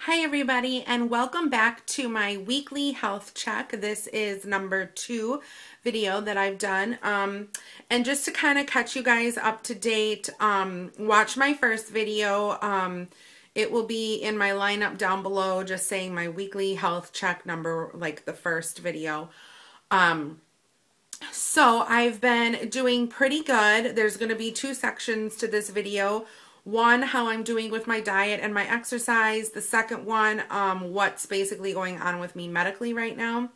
Hi everybody, and welcome back to my weekly health check. This is number 2 video that I've done. And just to kind of catch you guys up to date, watch my first video. It will be in my lineup down below, just saying my weekly health check number, like the first video. So I've been doing pretty good. There's going to be 2 sections to this video. One, how I'm doing with my diet and my exercise. The second one, what's basically going on with me medically right now.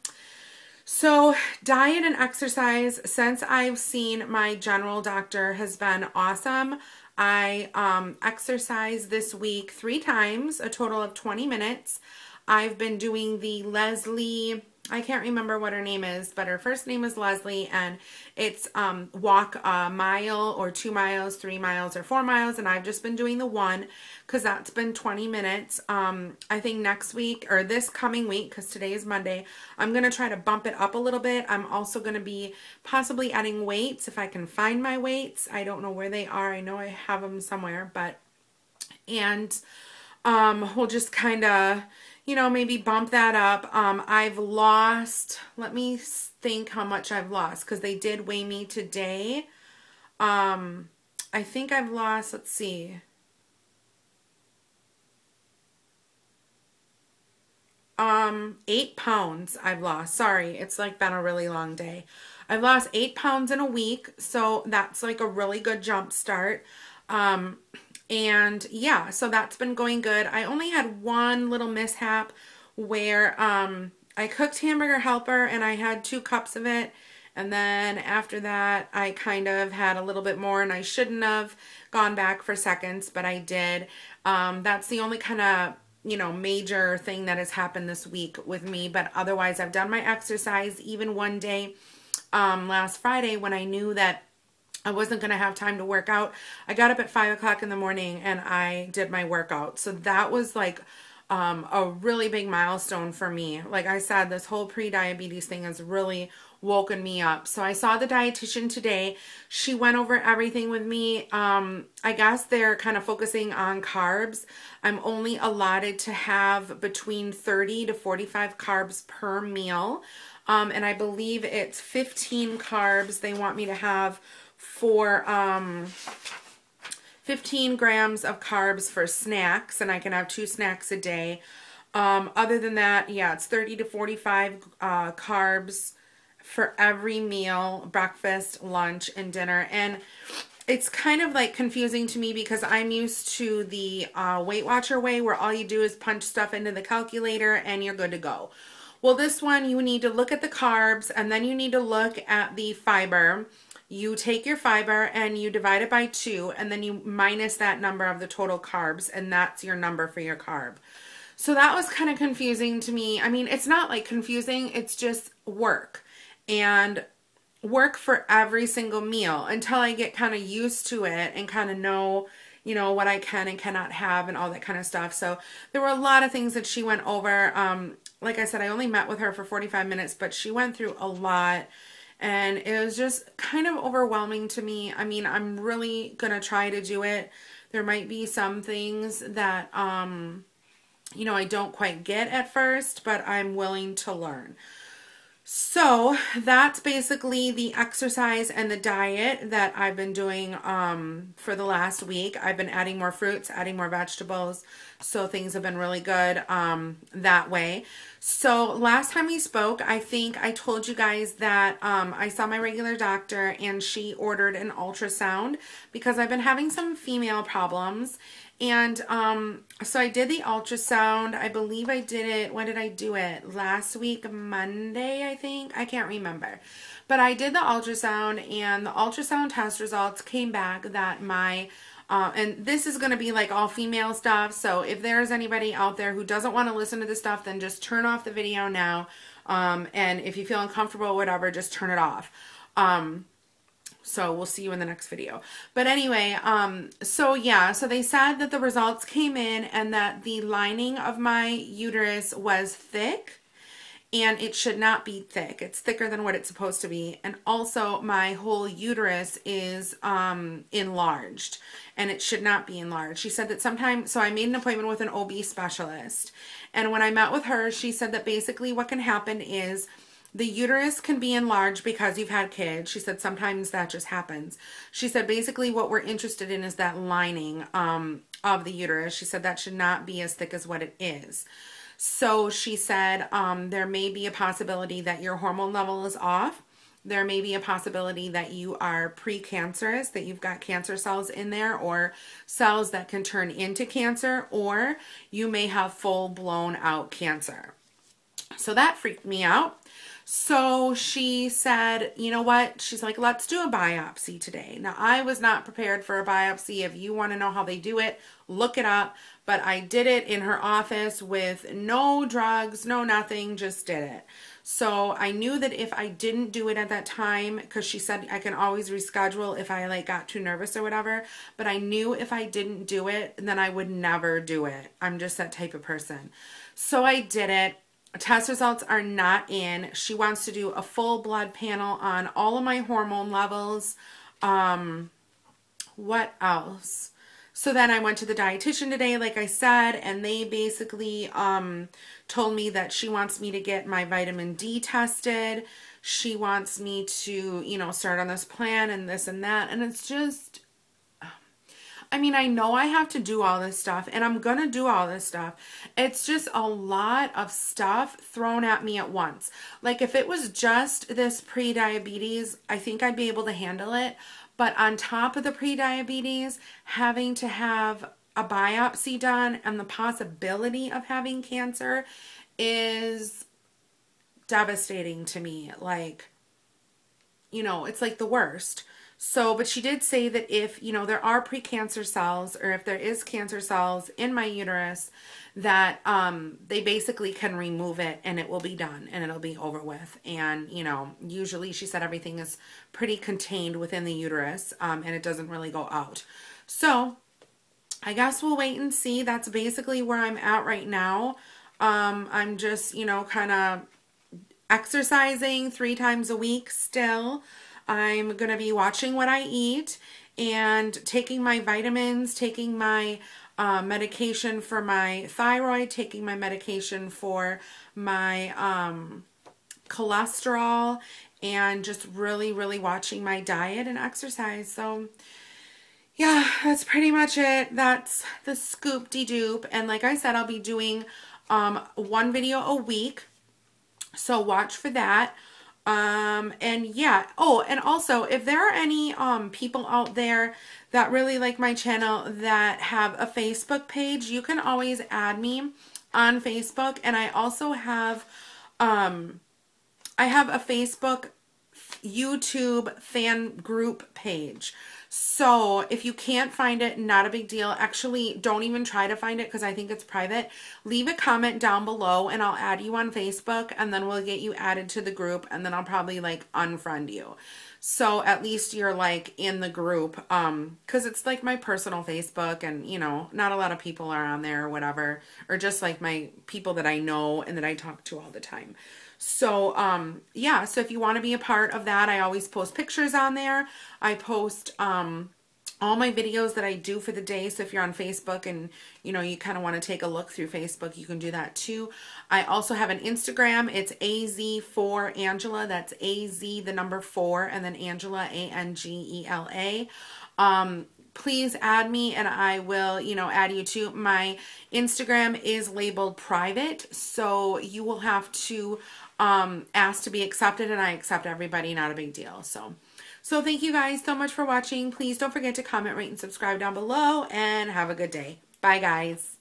So diet and exercise, since I've seen my general doctor, has been awesome. I exercise this week 3 times, a total of 20 minutes. I've been doing the Leslie, I can't remember what her name is, but her first name is Leslie, and it's walk a mile or 2 miles, 3 miles, or 4 miles, and I've just been doing the 1 because that's been 20 minutes. I think next week, or this coming week, because today is Monday, I'm going to try to bump it up a little bit. I'm also going to be possibly adding weights if I can find my weights. I don't know where they are. I know I have them somewhere, and we'll just kind of, maybe bump that up. I've lost, let me think how much I've lost, because they did weigh me today. I think I've lost, let's see, 8 pounds I've lost. Sorry, it's like been a really long day. I've lost 8 pounds in a week, so that's like a really good jump start. And yeah, so that's been going good. I only had one little mishap where I cooked hamburger helper and I had 2 cups of it. And then after that, I kind of had a little bit more, and I shouldn't have gone back for seconds, but I did. That's the only kind of, major thing that has happened this week with me. But otherwise, I've done my exercise. Even one day last Friday, when I knew that I wasn't going to have time to work out, I got up at 5 o'clock in the morning and I did my workout. So that was like a really big milestone for me. Like I said, this whole pre-diabetes thing has really woken me up. So I saw the dietitian today. She went over everything with me. I guess they're kind of focusing on carbs. I'm only allotted to have between 30 to 45 carbs per meal. And I believe it's 15 carbs they want me to have for 15 grams of carbs for snacks, and I can have 2 snacks a day. Other than that, yeah, it's 30 to 45 carbs for every meal, breakfast, lunch, and dinner. And it's kind of like confusing to me because I'm used to the Weight Watcher way, where all you do is punch stuff into the calculator and you're good to go. Well, this one, you need to look at the carbs, and then you need to look at the fiber. You take your fiber and you divide it by 2, and then you minus that number of the total carbs, and that's your number for your carb. So that was kind of confusing to me. I mean, it's not like confusing, it's just work. And work for every single meal until I get kind of used to it and kind of know, what I can and cannot have and all that kind of stuff. So there were a lot of things that she went over. Like I said, I only met with her for 45 minutes, but she went through a lot. And it was just kind of overwhelming to me. I mean, I'm really going to try to do it. There might be some things that, I don't quite get at first, but I'm willing to learn. So that's basically the exercise and the diet that I've been doing for the last week. I've been adding more fruits, adding more vegetables, so things have been really good that way. So last time we spoke, I think I told you guys that I saw my regular doctor and she ordered an ultrasound because I've been having some female problems. And so I did the ultrasound. I believe I did it, when did I do it? Last week, Monday, I think. I can't remember. But I did the ultrasound, and the ultrasound test results came back that my, and this is going to be like all female stuff. So if there's anybody out there who doesn't want to listen to this stuff, then just turn off the video now. And if you feel uncomfortable or whatever, just turn it off. So we'll see you in the next video. But anyway, so they said that the results came in and that the lining of my uterus was thick and it should not be thick. It's thicker than what it's supposed to be. And also my whole uterus is enlarged, and it should not be enlarged. She said that sometimes, so I made an appointment with an OB specialist, and when I met with her, she said that basically what can happen is the uterus can be enlarged because you've had kids. She said sometimes that just happens. She said basically what we're interested in is that lining of the uterus. She said that should not be as thick as what it is. So she said there may be a possibility that your hormone level is off. There may be a possibility that you are precancerous, that you've got cancer cells in there, or cells that can turn into cancer, or you may have full-blown out cancer. So that freaked me out. So she said, you know what? She's like, let's do a biopsy today. Now, I was not prepared for a biopsy. If you want to know how they do it, look it up. But I did it in her office with no drugs, no nothing, just did it. So I knew that if I didn't do it at that time, because she said I can always reschedule if I like got too nervous or whatever, but I knew if I didn't do it, then I would never do it. I'm just that type of person. So I did it. Test results are not in. She wants to do a full blood panel on all of my hormone levels. What else? So then I went to the dietitian today, like I said, and they basically told me that she wants me to get my vitamin D tested. She wants me to, you know, start on this plan and this and that. And it's just, I mean, I know I have to do all this stuff, and I'm going to do all this stuff. It's just a lot of stuff thrown at me at once. Like, if it was just this pre-diabetes, I think I'd be able to handle it. But on top of the pre-diabetes, having to have a biopsy done and the possibility of having cancer is devastating to me. Like, you know, it's like the worst. So, but she did say that if, you know, there are precancer cells, or if there is cancer cells in my uterus, that they basically can remove it and it will be done and it'll be over with. And, you know, usually she said everything is pretty contained within the uterus and it doesn't really go out. So I guess we'll wait and see. That's basically where I'm at right now. I'm just, you know, kind of exercising 3 times a week still. I'm going to be watching what I eat and taking my vitamins, taking my medication for my thyroid, taking my medication for my cholesterol, and just really, really watching my diet and exercise. So yeah, that's pretty much it. That's the scoop-de-doop. And like I said, I'll be doing 1 video a week. So watch for that. And yeah. Oh, and also, if there are any people out there that really like my channel that have a Facebook page, you can always add me on Facebook. And I also have I have a Facebook YouTube fan group page. So if you can't find it, not a big deal. Actually, don't even try to find it because I think it's private. Leave a comment down below and I'll add you on Facebook, and then we'll get you added to the group, and then I'll probably like unfriend you. So at least you're like in the group, because it's like my personal Facebook, and you know, not a lot of people are on there or whatever, or just like my people that I know and that I talk to all the time. So, yeah, so if you want to be a part of that, I always post pictures on there. I post, all my videos that I do for the day. So if you're on Facebook and, you know, you kind of want to take a look through Facebook, you can do that too. I also have an Instagram. It's AZ4Angela. That's AZ, the number 4, and then Angela, ANGELA. Please add me and I will, you know, add you too. My Instagram is labeled private, so you will have to ask to be accepted, and I accept everybody, not a big deal. So thank you guys so much for watching. Please don't forget to comment, rate, and subscribe down below, and have a good day. Bye, guys.